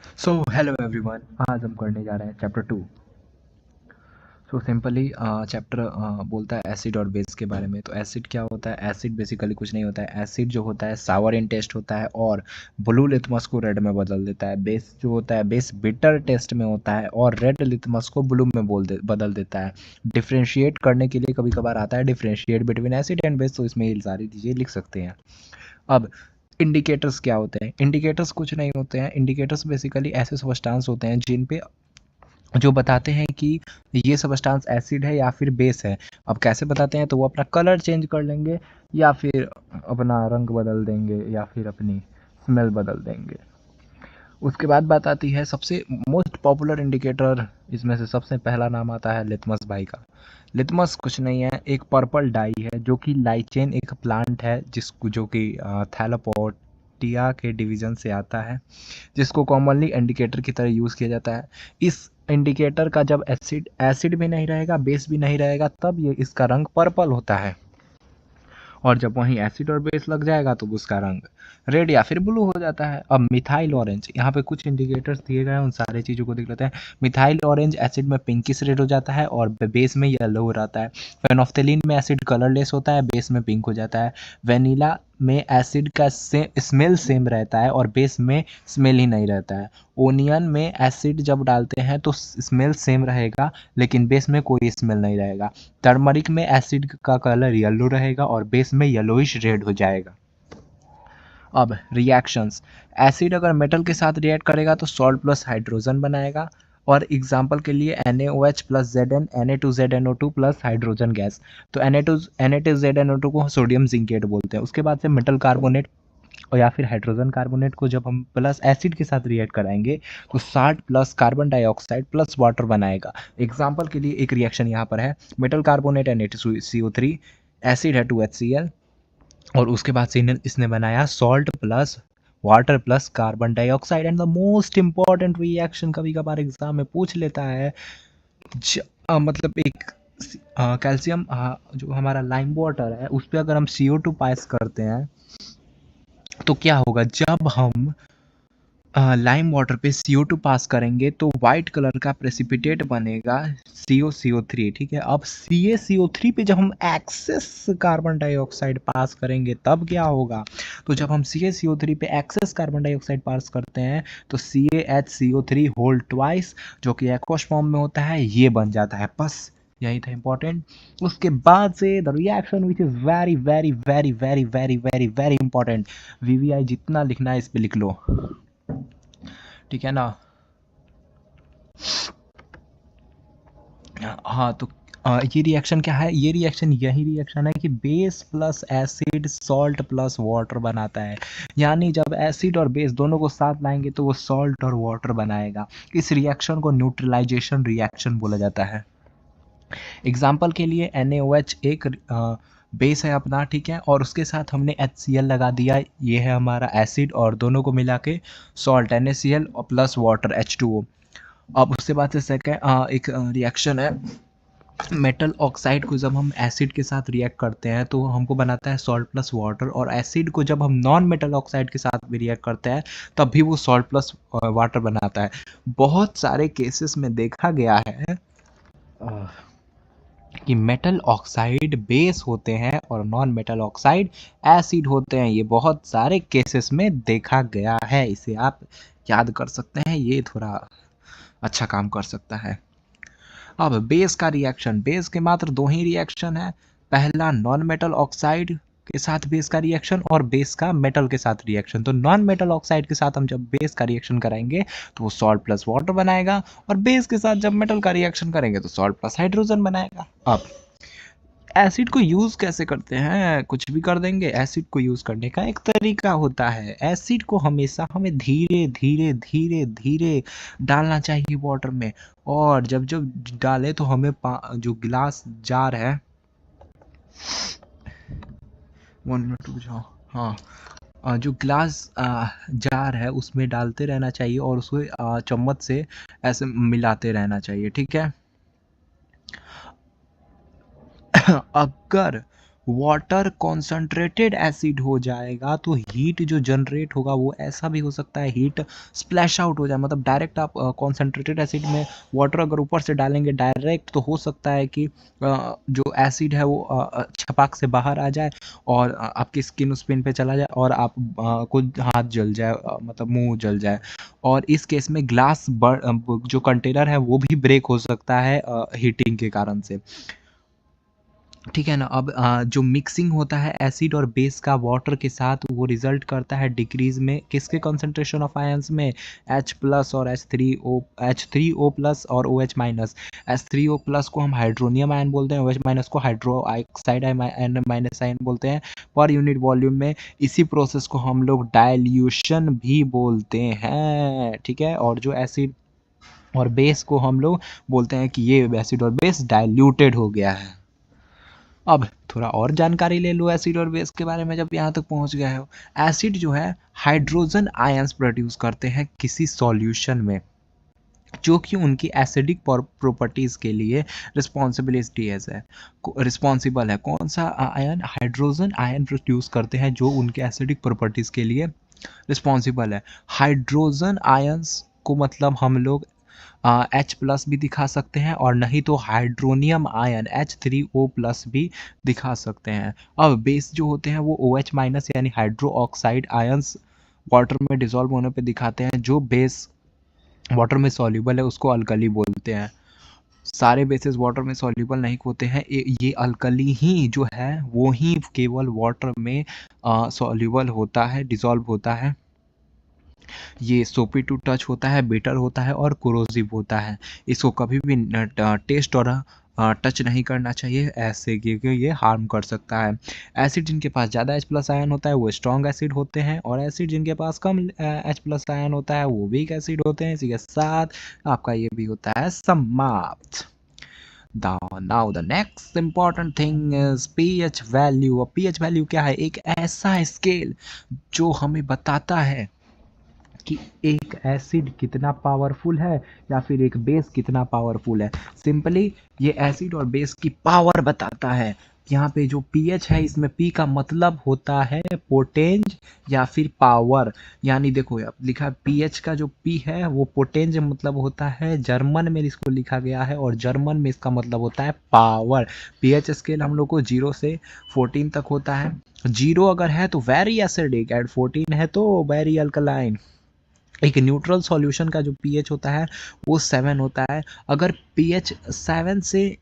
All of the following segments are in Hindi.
सो हेलो एवरीवन, आज हम करने जा रहे हैं चैप्टर 2। सो सिंपली चैप्टर बोलता है एसिड और बेस के बारे में। तो एसिड क्या होता है? एसिड बेसिकली कुछ नहीं होता है। एसिड जो होता है सावर इन टेस्ट होता है और ब्लू लिटमस को रेड में बदल देता है। बेस जो होता है बेस बिटर टेस्ट में होता है और रेड लिटमस को ब्लू में बदल देता है। डिफ्रेंशिएट करने के लिए कभी कभार आता है differentiate between acid and base, तो इसमें ये सारी चीज़ें लिख सकते हैं। अब इंडिकेटर्स क्या होते हैं? इंडिकेटर्स कुछ नहीं होते हैं। इंडिकेटर्स बेसिकली ऐसे सब्सटेंस होते हैं जिन पे जो बताते हैं कि ये सब्सटेंस एसिड है या फिर बेस है। अब कैसे बताते हैं? तो वो अपना कलर चेंज कर लेंगे या फिर अपना रंग बदल देंगे या फिर अपनी स्मेल बदल देंगे। उसके बाद बात आती है सबसे मोस्ट पॉपुलर इंडिकेटर, इसमें से सबसे पहला नाम आता है लिटमस भाई का। लिटमस कुछ नहीं है, एक पर्पल डाई है जो कि लाइचेन एक प्लांट है जिसको जो कि थैलापोडिया के डिवीजन से आता है, जिसको कॉमनली इंडिकेटर की तरह यूज़ किया जाता है। इस इंडिकेटर का जब एसिड एसिड भी नहीं रहेगा बेस भी नहीं रहेगा तब ये इसका रंग पर्पल होता है, और जब वहीं एसिड और बेस लग जाएगा तो उसका रंग रेड या फिर ब्लू हो जाता है। अब मिथाइल ऑरेंज, यहाँ पे कुछ इंडिकेटर्स दिए गए हैं, उन सारी चीज़ों को देख लेते हैं। मिथाइल ऑरेंज एसिड में पिंकिश रेड हो जाता है और बेस में येलो हो जाता है। फेनोफ्थेलिन में एसिड कलरलेस होता है, बेस में पिंक हो जाता है। वेनिला में एसिड का स्मेल सेम रहता है और बेस में स्मेल ही नहीं रहता है। ओनियन में एसिड जब डालते हैं तो स्मेल सेम रहेगा लेकिन बेस में कोई स्मेल नहीं रहेगा। टर्मरिक में एसिड का कलर येलो रहेगा और बेस में येलोइश रेड हो जाएगा। अब रिएक्शंस, एसिड अगर मेटल के साथ रिएक्ट करेगा तो सॉल्ट प्लस हाइड्रोजन बनाएगा, और एग्जांपल के लिए NaOH plus Zn Na2ZNO2 plus hydrogen gas. तो Na2ZNO2 को सोडियम जिंकेट बोलते हैं। उसके बाद से मेटल कार्बोनेट और या फिर हाइड्रोजन कार्बोनेट को जब हम प्लस एसिड के साथ रिएक्ट कराएंगे तो 60 plus carbon dioxide plus water बनाएगा। एग्जाम्पल के लिए एक रिएक्शन यहाँ पर है, मेटल कार्बोनेट Na2CO3, एसिड है 2HCl, और उसके बाद से इसने बनाया salt plus water plus carbon dioxide. And the most important reaction कभी कभार एग्जाम में पूछ लेता है, मतलब एक कैल्शियम जो हमारा लाइम वाटर है उस पर अगर हम CO2 पास करते हैं तो क्या होगा? जब हम लाइम वाटर पे CO2 पास करेंगे तो वाइट कलर का प्रेसिपिटेट बनेगा CoCO3, ठीक है। अब CaCO3 पे जब हम एक्सेस कार्बन डाइऑक्साइड पास करेंगे तब क्या होगा? तो जब हम CaCO3 पे एक्सेस कार्बन डाइऑक्साइड पास करते हैं तो CaHCO3 होल ट्वाइस, जो कि एक्वस फॉर्म में होता है, ये बन जाता है। बस यही था इंपॉर्टेंट। उसके बाद से the reaction which is very very very very very very very important. VVI जितना लिखना है इस पे लिख लो, ठीक है ना। हाँ, तो ये रिएक्शन क्या है? ये रिएक्शन यही रिएक्शन है कि base plus acid salt plus water बनाता है। यानी जब एसिड और बेस दोनों को साथ लाएंगे तो वो सॉल्ट और वाटर बनाएगा। इस रिएक्शन को न्यूट्रलाइजेशन रिएक्शन बोला जाता है। एग्जाम्पल के लिए NaOH एक बेस है अपना, ठीक है, और उसके साथ हमने HCl लगा दिया, ये है हमारा एसिड, और दोनों को मिला के salt NaCl plus water H2O। अब उसके बाद से सेकेंड एक रिएक्शन है, मेटल ऑक्साइड को जब हम एसिड के साथ रिएक्ट करते हैं तो हमको बनाता है सॉल्ट प्लस वाटर, और एसिड को जब हम नॉन मेटल ऑक्साइड के साथ भी रिएक्ट करते हैं तब भी वो सॉल्ट प्लस वाटर बनाता है। बहुत सारे केसेस में देखा गया है कि मेटल ऑक्साइड बेस होते हैं और नॉन मेटल ऑक्साइड एसिड होते हैं। ये बहुत सारे केसेस में देखा गया है, इसे आप याद कर सकते हैं, ये थोड़ा अच्छा काम कर सकता है। अब बेस का रिएक्शन, बेस के मात्र दो ही रिएक्शन है। पहला नॉन मेटल ऑक्साइड के साथ बेस का रिएक्शन और बेस का मेटल के साथ रिएक्शन। तो नॉन मेटल ऑक्साइड के साथ हम जब बेस का रिएक्शन कराएंगे तो वो सॉल्ट प्लस वाटर बनाएगा, और बेस के साथ जब मेटल का रिएक्शन करेंगे तो सॉल्ट प्लस हाइड्रोजन बनाएगा। अब एसिड को यूज कैसे करते हैं? कुछ भी कर देंगे। एसिड को यूज करने का एक तरीका होता है। एसिड को हमेशा हमें धीरे धीरे धीरे धीरे डालना चाहिए वाटर में, और जब जब डाले तो हमें जो गिलास जार है, 1 मिनट रुक जाओ, हाँ, जो ग्लास जार है उसमें डालते रहना चाहिए और उसको चम्मच से ऐसे मिलाते रहना चाहिए, ठीक है। अगर वाटर कॉन्सेंट्रेटेड एसिड हो जाएगा तो हीट जो जनरेट होगा वो ऐसा भी हो सकता है हीट स्प्लैश आउट हो जाए, मतलब डायरेक्ट आप कॉन्सेंट्रेटेड एसिड में वाटर अगर ऊपर से डालेंगे डायरेक्ट तो हो सकता है कि जो एसिड है वो छपाक से बाहर आ जाए और आपकी स्किन उस पिन पे चला जाए और आप को हाथ जल जाए, मतलब मुंह जल जाए। और इस केस में ग्लास जो कंटेनर है वो भी ब्रेक हो सकता है हीटिंग के कारण से। ठीक है ना। अब जो मिक्सिंग होता है एसिड और बेस का वाटर के साथ वो रिजल्ट करता है डिक्रीज में किसके कॉन्सेंट्रेशन ऑफ आयंस में, H प्लस और H3O प्लस और OH माइनस। H3O प्लस को हम हाइड्रोनियम आयन बोलते हैं, OH माइनस को hydro oxide ion minus ion बोलते हैं पर यूनिट वॉल्यूम में। इसी प्रोसेस को हम लोग डाइल्यूशन भी बोलते हैं। ठीक है, और जो एसिड और बेस को हम लोग बोलते हैं कि ये एसिड और बेस डाइल्यूटेड हो गया है। अब थोड़ा और जानकारी ले लो एसिड और बेस के बारे में जब यहाँ तक पहुँच गए हो। एसिड जो है हाइड्रोजन आयंस प्रोड्यूस करते हैं किसी सॉल्यूशन में जो कि उनकी एसिडिक प्रॉपर्टीज के लिए रिस्पॉन्सिबल है। कौन सा आयन? हाइड्रोजन आयन प्रोड्यूस करते हैं जो उनके एसिडिक प्रॉपर्टीज के लिए रिस्पॉन्सिबल है। हाइड्रोजन आयंस को मतलब हम लोग H प्लस भी दिखा सकते हैं और नहीं तो हाइड्रोनियम आयन H3O प्लस भी दिखा सकते हैं। अब बेस जो होते हैं वो OH माइनस यानी हाइड्रो ऑक्साइड आयंस वाटर में डिसॉल्व होने पे दिखाते हैं। जो बेस वाटर में सॉल्युबल है उसको अल्कली बोलते हैं। सारे बेसिस वाटर में सॉल्युबल नहीं होते हैं, ये अल्कली ही जो है वो ही केवल वाटर में सॉल्युबल होता है, डिसॉल्व होता है। ये सोपी टू टच होता है, बिटर होता है और कोरोसिव होता है। इसको कभी भी टेस्ट और टच नहीं करना चाहिए ऐसे, क्योंकि ये हार्म कर सकता है। एसिड जिनके पास ज़्यादा H प्लस आयन होता है वो स्ट्रॉन्ग एसिड होते हैं और एसिड जिनके पास कम H प्लस आयन होता है वो वीक एसिड होते हैं। इसी के साथ आपका ये भी होता है समाप्त। Now the next important thing is pH value। और pH value क्या है? एक ऐसा स्केल जो हमें बताता है कि एक एसिड कितना पावरफुल है या फिर एक बेस कितना पावरफुल है। सिंपली ये एसिड और बेस की पावर बताता है। यहाँ पे जो pH है इसमें P का मतलब होता है पोटेंज या फिर पावर। यानी देखो यहाँ लिखा है pH का जो P है वो पोटेंज मतलब होता है, जर्मन में इसको लिखा गया है और जर्मन में इसका मतलब होता है पावर। pH स्केल हम लोग को 0 से 14 तक होता है। 0 अगर है तो वेरी एसिडिक एंड 14 है तो वेरी अल्कलाइन। एक न्यूट्रल सॉल्यूशन का जो pH होता है वो 7 होता है। अगर pH 7 से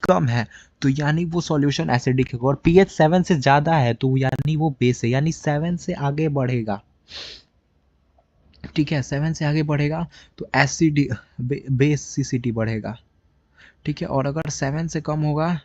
कम है तो यानी वो सॉल्यूशन एसिडिक है और pH 7 से ज़्यादा है तो यानी वो बेस है, यानी 7 से आगे बढ़ेगा। ठीक है, 7 से आगे बढ़ेगा तो एसिड बेसिसिटी बढ़ेगा। ठीक है, और अगर 7 से कम होगा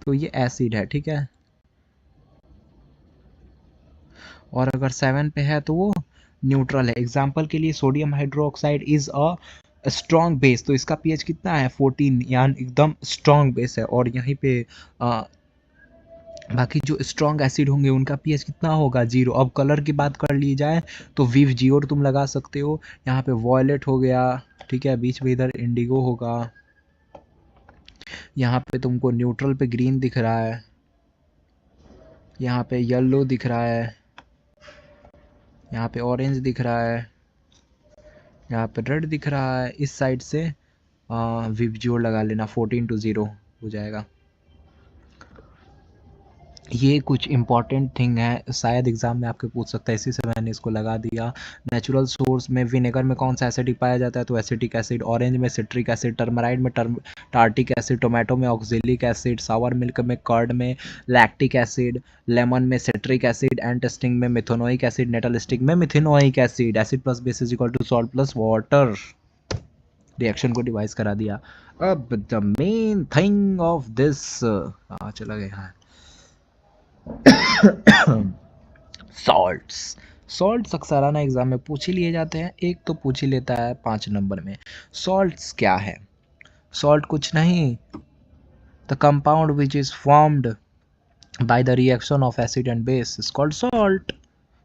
तो ये एसिड है। ठीक है, और अगर 7 पे है तो वो न्यूट्रल है। एग्जाम्पल के लिए sodium hydroxide is a strong base, तो इसका pH कितना है 14, यानी एकदम स्ट्रॉन्ग बेस है। और यहीं पे बाकी जो स्ट्रॉन्ग एसिड होंगे उनका pH कितना होगा 0। अब कलर की बात कर ली जाए तो विव जियोर तुम लगा सकते हो। यहाँ पे वॉयलेट हो गया, ठीक है, बीच में इधर इंडिगो होगा, यहाँ पे तुमको न्यूट्रल पे ग्रीन दिख रहा है, यहाँ पे येलो दिख रहा है, यहाँ पे ऑरेंज दिख रहा है, यहाँ पे रेड दिख रहा है। इस साइड से विवजोर लगा लेना, 14 to 0 हो जाएगा। ये कुछ इंपॉर्टेंट थिंग है, शायद एग्जाम में आपके पूछ सकता है, इसी से मैंने इसको लगा दिया। नेचुरल सोर्स में विनेगर में कौन सा एसिडिक पाया जाता है? तो एसिटिक एसिड। ऑरेंज में सिट्रिक एसिड, टर्मराइड में टार्टिक एसिड, टोमेटो में ऑक्जेलिक एसिड, सावर मिल्क में कर्ड में लैक्टिक एसिड, लेमन में सिट्रिक एसिड, एंड टेस्टिंग में मिथेनोइक एसिड, नेटल स्टिक में methanoic acid. Acid plus base is equal to salt plus water. Reaction को डिवाइस करा दिया। अब the main thing of this चला गया सॉल्ट्स। सॉल्ट्स अक्सर आना एग्जाम में पूछ ही लिए जाते हैं, एक तो पूछ ही लेता है 5 नंबर में। सॉल्ट्स क्या है? सॉल्ट कुछ नहीं, the compound which is formed by the reaction of acid and base is called salt.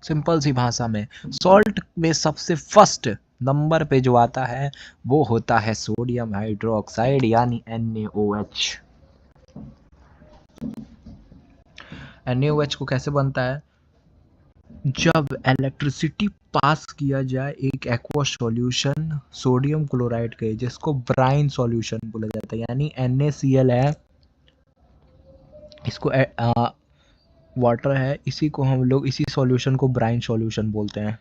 Simple सी भाषा में सॉल्ट में सबसे फर्स्ट नंबर पे जो आता है वो होता है सोडियम हाइड्रोक्साइड यानी NaOH। NaOH को कैसे बनता है? जब इलेक्ट्रिसिटी पास किया जाए एक एक्वा सॉल्यूशन सोडियम क्लोराइड के, जिसको ब्राइन सॉल्यूशन बोला जाता है, यानी NaCl है, इसको वाटर है, इसी को हम लोग, इसी सॉल्यूशन को ब्राइन सॉल्यूशन बोलते हैं।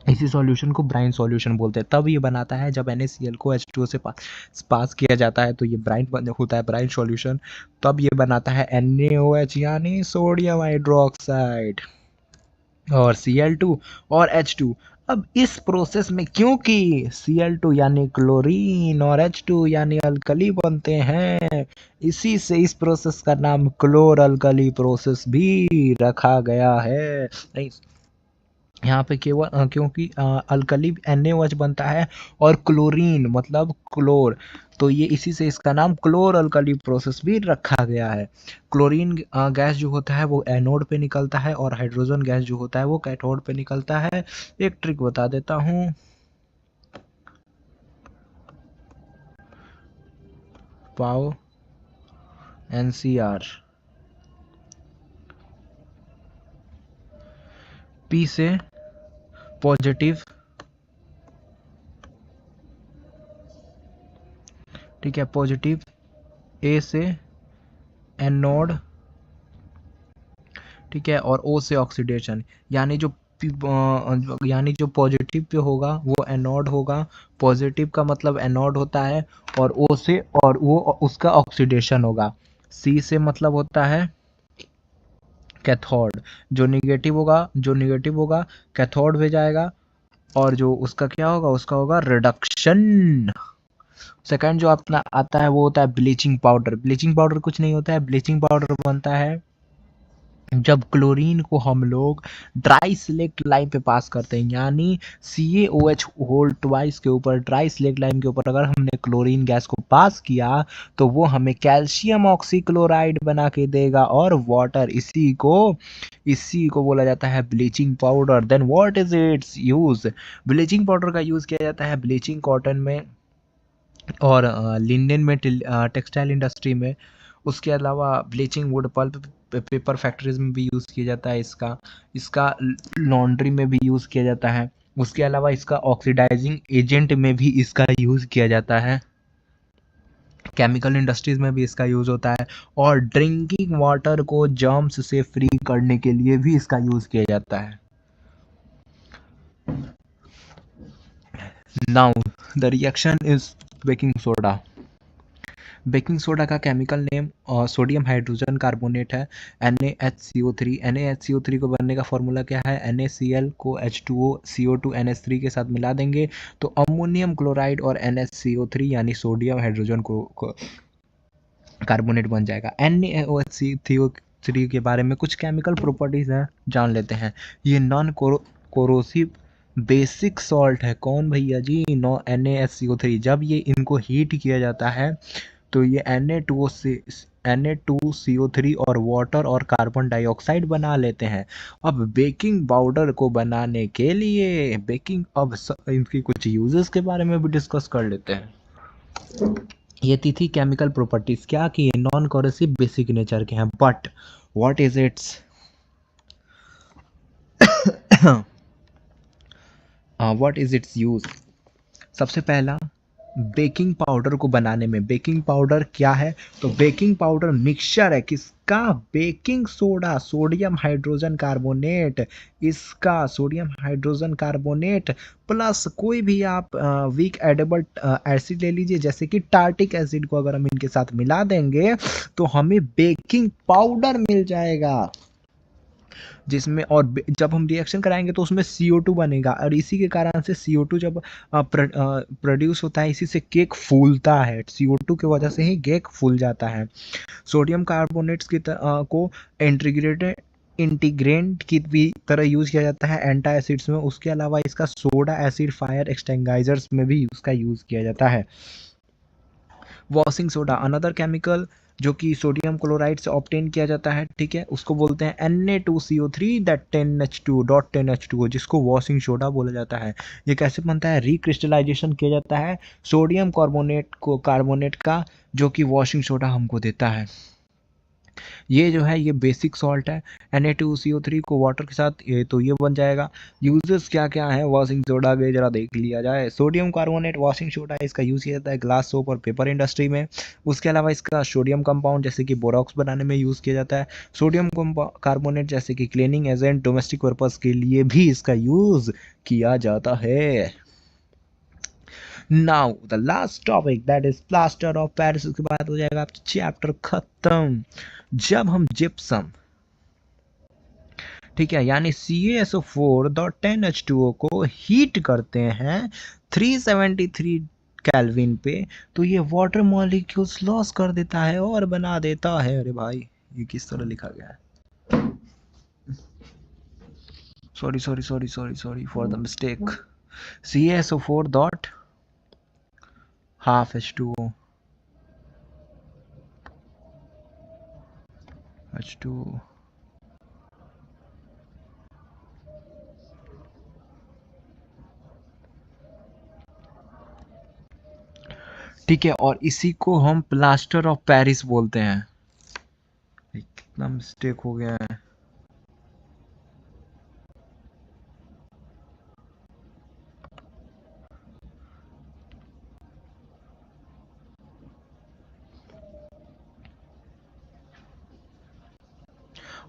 इसी सॉल्यूशन को ब्राइन सॉल्यूशन बोलते हैं। तब ये बनाता है जब NaCl को H2O से पास किया जाता है, तो ये ब्राइन होता है, ब्राइन सॉल्यूशन। तब ये बनाता है NaOH यानी सोडियम हाइड्रोक्साइड, और Cl2 और H2। अब इस प्रोसेस में क्योंकि Cl2 यानी क्लोरीन और H2 यानी अल्कली बनते हैं, इसी से इस प्रोसेस का नाम क्लोर अल्कली प्रोसेस भी रखा गया है। नहीं, यहाँ पे केवल क्योंकि अल्कली NaOH बनता है और क्लोरीन मतलब क्लोर, तो ये इसी से इसका नाम क्लोर अल्कली प्रोसेस भी रखा गया है। क्लोरीन गैस जो होता है वो एनोड पे निकलता है, और हाइड्रोजन गैस जो होता है वो कैथोड पे निकलता है। एक ट्रिक बता देता हूँ, पाओ NCR, P से पॉजिटिव, ठीक है, पॉजिटिव, A से एनोड, ठीक है, और O से ऑक्सीडेशन, यानी जो पॉजिटिव पे होगा वो एनोड होगा, पॉजिटिव का मतलब एनोड होता है, और O से, और वो उसका ऑक्सीडेशन होगा। C से मतलब होता है कैथोड, जो नेगेटिव होगा कैथोड में जाएगा, और जो उसका क्या होगा, उसका होगा रिडक्शन। सेकंड जो अपना आता है वो होता है ब्लीचिंग पाउडर। ब्लीचिंग पाउडर कुछ नहीं होता है, ब्लीचिंग पाउडर बनता है जब क्लोरीन को हम लोग ड्राई सिलेक्ट लाइन पे पास करते हैं, यानी CaOH होल ट्वाइस के ऊपर, ड्राई सिलेक्ट लाइन के ऊपर अगर हमने क्लोरीन गैस को पास किया तो वो हमें कैल्शियम ऑक्सीक्लोराइड बना के देगा, और वाटर, इसी को बोला जाता है bleaching powder. Then what is its use? Bleaching powder का यूज किया जाता है ब्लीचिंग कॉटन में और लिनन में, टेक्सटाइल इंडस्ट्री में। उसके अलावा bleaching wood pulp paper factories में भी यूज़ किया जाता है इसका लॉन्ड्री में भी यूज़ किया जाता है। उसके अलावा इसका ऑक्सीडाइजिंग एजेंट में भी इसका यूज़ किया जाता है, केमिकल इंडस्ट्रीज में भी इसका यूज़ होता है, और ड्रिंकिंग वाटर को जर्म्स से फ्री करने के लिए भी इसका यूज़ किया जाता है। Now the reaction is baking soda. Baking soda का chemical name sodium hydrogen carbonate है, NaHCO3। NaHCO3 को बनने का फॉर्मूला क्या है? NaCl को H2O CO2 NH3 के साथ मिला देंगे तो अमोनियम क्लोराइड और NaCO3 यानी सोडियम हाइड्रोजन को कार्बोनेट बन जाएगा। NaOH के बारे में कुछ केमिकल प्रॉपर्टीज हैं, जान लेते हैं। ये नॉन कोरोसिव बेसिक सॉल्ट है। कौन भैया जी? NaSCO3। जब ये इनको हीट किया जाता है तो ये Na2CO3 और वाटर और कार्बन डाइऑक्साइड बना लेते हैं। अब बेकिंग पाउडर को बनाने के लिए इनकी कुछ यूजेस के बारे में भी डिस्कस कर लेते हैं। ये थी केमिकल प्रॉपर्टीज, क्या कि ये नॉन कोरोसिव बेसिक नेचर के हैं, but what is it's what is its use? सबसे पहला, बेकिंग पाउडर को बनाने में, बेकिंग पाउडर क्या है? तो बेकिंग पाउडर मिक्सचर है किसका? Baking soda, sodium hydrogen carbonate, इसका सोडियम हाइड्रोजन कार्बोनेट प्लस कोई भी आप वीक एडेबल एसिड ले लीजिए, जैसे कि टार्टिक एसिड को अगर हम इनके साथ मिला देंगे तो हमें बेकिंग पाउडर मिल जाएगा, जिसमें, और जब हम रिएक्शन कराएंगे तो उसमें CO2 बनेगा, और इसी के कारण से CO2 जब प्रोड्यूस होता है, इसी से केक फूलता है। CO2 की वजह से ही केक फूल जाता है। सोडियम कार्बोनेट्स को इंटीग्रेंट की भी तरह यूज किया जाता है एंटा एसिड्स में। उसके अलावा इसका सोडा एसिड फायर एक्सटिंग्विशर्स में भी उसका यूज किया जाता है। वॉशिंग सोडा, अनदर केमिकल जो कि सोडियम क्लोराइड से ऑब्टेन किया जाता है, ठीक है, उसको बोलते हैं Na2CO3 दैट 10H2 जिसको वॉशिंग सोडा बोला जाता है। ये कैसे बनता है? रिक्रिस्टलाइजेशन किया जाता है सोडियम कार्बोनेट का, जो कि वॉशिंग सोडा हमको देता है। ये जो है ये बेसिक सॉल्ट है। Na2CO3 को वाटर के साथ तो ये बन जाएगा। यूजेस क्या क्या है वॉशिंग सोडा के, जरा देख लिया जाए। सोडियम कार्बोनेट वॉशिंग सोडा, इसका यूज किया जाता है ग्लास सोप और पेपर इंडस्ट्री में। उसके अलावा इसका सोडियम कंपाउंड जैसे कि बोरॉक्स बनाने में यूज किया जाता है। सोडियम कार्बोनेट जैसे कि क्लीनिंग एजेंट, डोमेस्टिक पर्पज के लिए भी इसका यूज किया जाता है। Now the last topic that is plaster of Paris. उसके बाद हो जाएगा आपका चैप्टर खत्म। जब हम जिप्सम, ठीक है, यानी CaSO4.10H2O को हीट करते हैं 373 केल्विन पे, तो ये वाटर मॉलिक्यूल्स लॉस कर देता है और बना देता है। अरे भाई ये किस तरह लिखा गया है? Sorry for the mistake. CaSO4 dot half H2O H2O। ठीक है, और इसी को हम प्लास्टर ऑफ पेरिस बोलते हैं। कितना मिस्टेक हो गया है।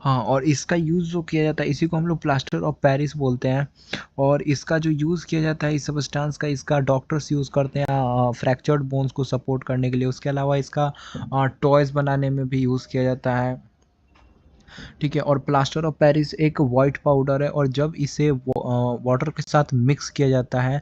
हाँ, और इसका यूज़ जो किया जाता है इसी को हम लोग प्लास्टर ऑफ पेरिस बोलते हैं। और इसका जो यूज़ किया जाता है इस सब्सटेंस का, इसका डॉक्टर्स यूज़ करते हैं फ्रैक्चर्ड बोन्स को सपोर्ट करने के लिए। उसके अलावा इसका टॉयज़ बनाने में भी यूज़ किया जाता है, ठीक है। और प्लास्टर ऑफ पेरिस एक वाइट पाउडर है, और जब इसे वाटर के साथ मिक्स किया जाता है